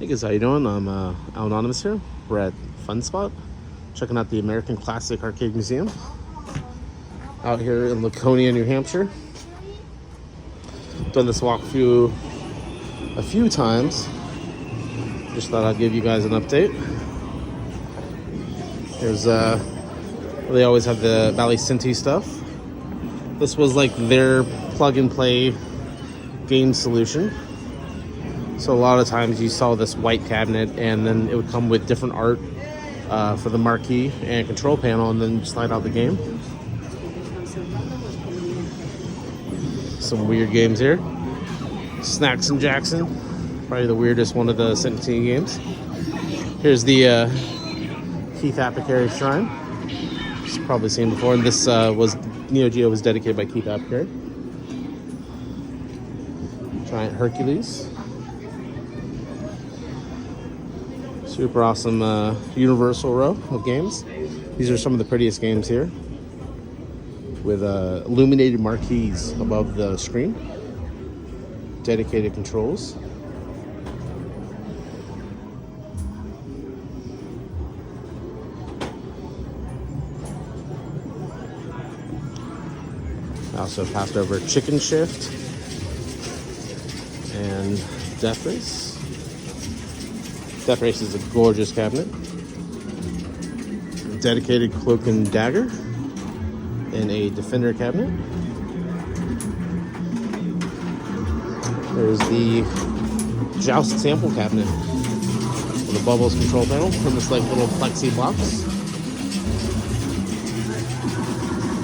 Hey guys, how you doing? I'm Al Anonymous here. We're at FunSpot, checking out the American Classic Arcade Museum out here in Laconia, New Hampshire. Done this walkthrough a few times. Just thought I'd give you guys an update. There's they always have the Valley Cinti stuff. This was like their plug and play game solution. So a lot of times you saw this white cabinet and then it would come with different art for the marquee and control panel, and then slide out the game. Some weird games here. Snacks and Jackson, probably the weirdest one of the 17 games. Here's the Keith Apicary Shrine. You've probably seen before, and this was Neo Geo was dedicated by Keith Apicary. Giant Hercules. Super awesome universal row of games. These are some of the prettiest games here, with illuminated marquees above the screen. Dedicated controls. I also passed over Chicken Shift and Death Race. Death Race is a gorgeous cabinet. Dedicated Cloak and Dagger and a Defender cabinet. There's the Joust sample cabinet with a Bubbles control panel from this like little plexi box.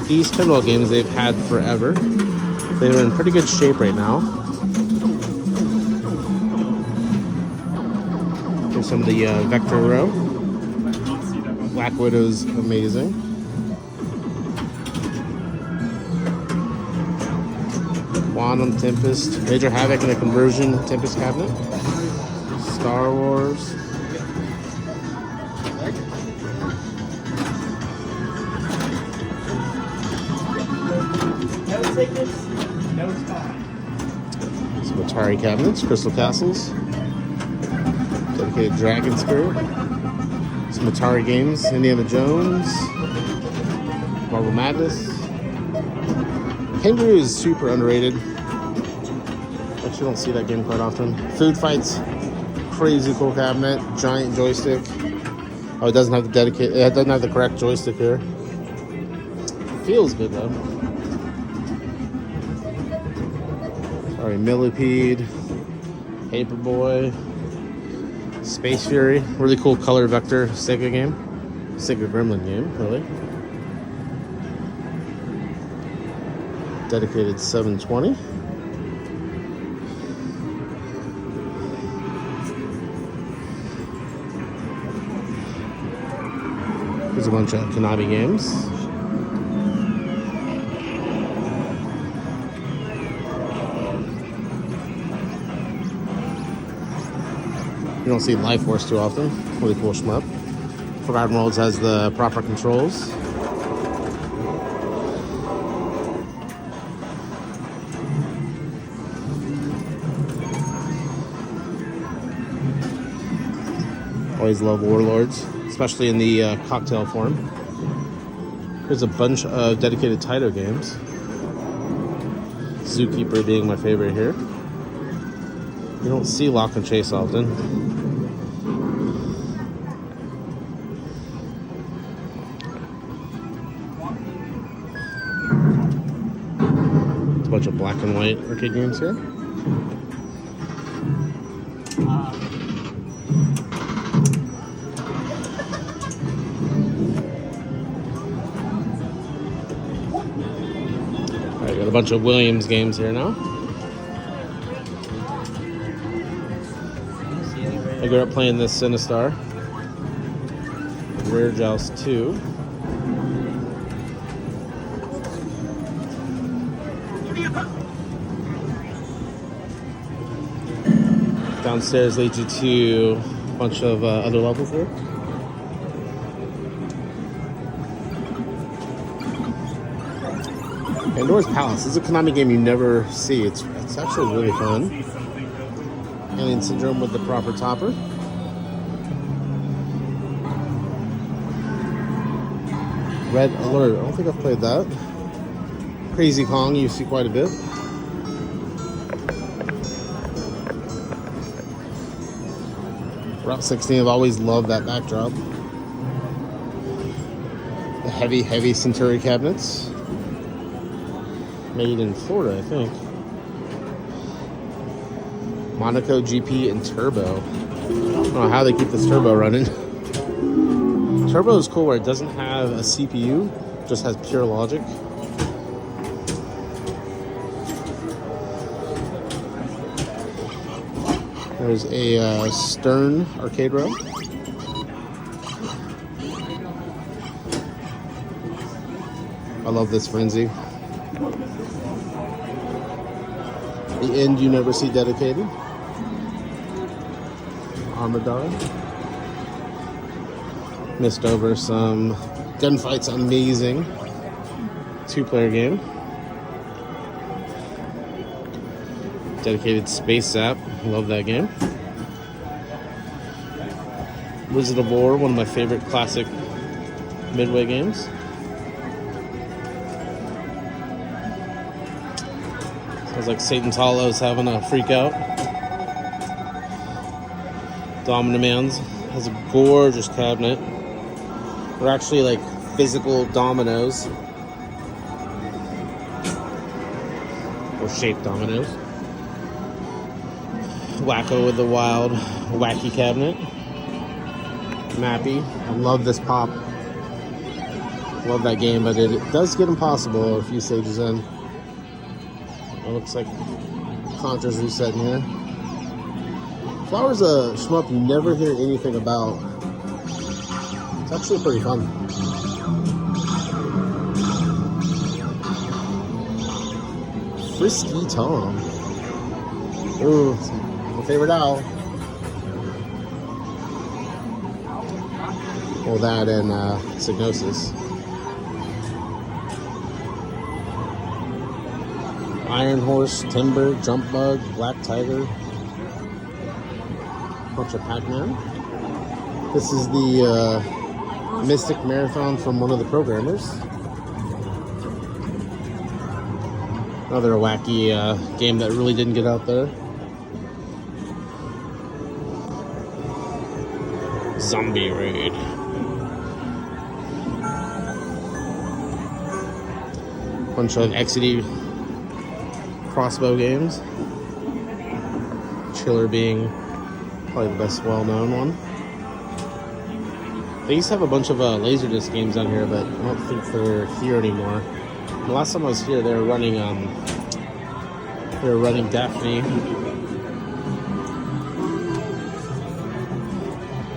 These pinball games they've had forever. They're in pretty good shape right now. Here's some of the Vector row. Black Widow's amazing. Quantum Tempest, Major Havoc and a Conversion Tempest cabinet. Star Wars. Some Atari cabinets, Crystal Castles. Dedicated Dragon Spirit. Some Atari games, Indiana Jones. Marble Madness. Kangaroo is super underrated. Actually don't see that game quite often. Food Fights, crazy cool cabinet, giant joystick. Oh, it doesn't have the it doesn't have the correct joystick here. It feels good though. Sorry, Millipede, Paperboy, Space Fury, really cool color vector Sega game. Sega Gremlin game, really. Dedicated 720. There's a bunch of Konami games. You don't see Life Force too often. Really cool shmup. Forgotten Worlds has the proper controls. Always love Warlords, especially in the cocktail form. There's a bunch of dedicated Taito games. Zookeeper being my favorite here. You don't see Lock and Chase often. It's a bunch of black and white arcade games here. Alright, got a bunch of Williams games here now. I grew up playing this Sinistar. Rare Joust 2. Downstairs leads you to a bunch of other levels here. Pandora's Palace. This is a Konami game you never see. It's actually really fun. Alien Syndrome with the proper topper. Red Alert. I don't think I've played that. Crazy Kong, you see quite a bit. Route 16, I've always loved that backdrop. The heavy Centauri cabinets. Made in Florida, I think. Monaco GP and Turbo. I don't know how they keep this turbo running. Turbo is cool where it doesn't have a CPU, just has pure logic. There's a Stern arcade row. I love this Frenzy. The End You Never See Dedicated. Armadillo. Missed over some Gunfight's amazing 2-player game. Dedicated Space Zap. Love that game. Wizard of War, one of my favorite classic Midway games. Sounds like Satan's Hollow's having a freak out. Domino Man's has a gorgeous cabinet. They're actually like physical dominoes. Or shaped dominoes. Wacko with the Wild Wacky cabinet. Mappy. I love this pop. Love that game, but it does get impossible a few stages in. It looks like Contra's resetting here. Flower's a shmup you never hear anything about. It's actually pretty fun. Frisky Tom. Ooh, it's my favorite owl. Well, that and Psygnosis. Iron Horse, Timber, Jump Bug, Black Tiger. Bunch of Pac-Man. This is the Mystic Marathon from one of the programmers. Another wacky game that really didn't get out there. Zombie Raid. Bunch of XD crossbow games. Chiller being probably the best well-known one. They used to have a bunch of Laserdisc games on here, but I don't think they're here anymore. The last time I was here, they were running Daphne,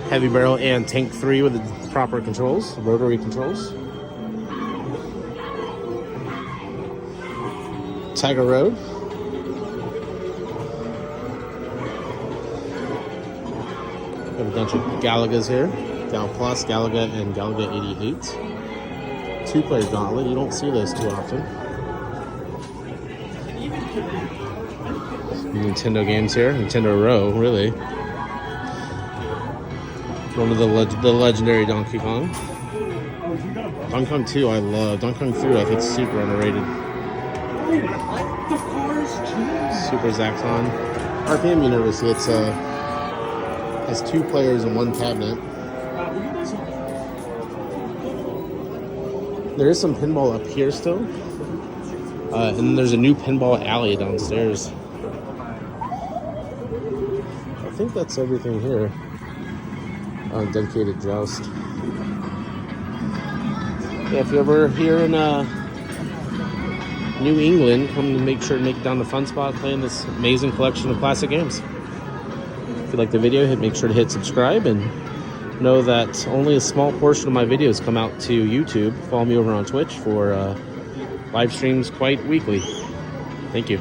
Heavy Barrel, and Tank 3 with the proper controls, rotary controls. Tiger Road. We have a bunch of Galagas here. Gal Plus, Galaga, and Galaga 88. 2-player gauntlet. You don't see those too often. Nintendo games here. Nintendo Row, really. One of the legendary Donkey Kong. Donkey Kong 2 I love. Donkey Kong 3 I think is super underrated. Super Zaxxon. RPM you never see. It's has 2 players in one cabinet. There is some pinball up here still. And then there's a new pinball alley downstairs. I think that's everything here. Dedicated Joust. Yeah, if you're ever here in New England, come to make sure to make it down to FunSpot playing this amazing collection of classic games. If you like the video, make sure to hit subscribe and know that only a small portion of my videos come out to YouTube. Follow me over on Twitch for live streams quite weekly. Thank you.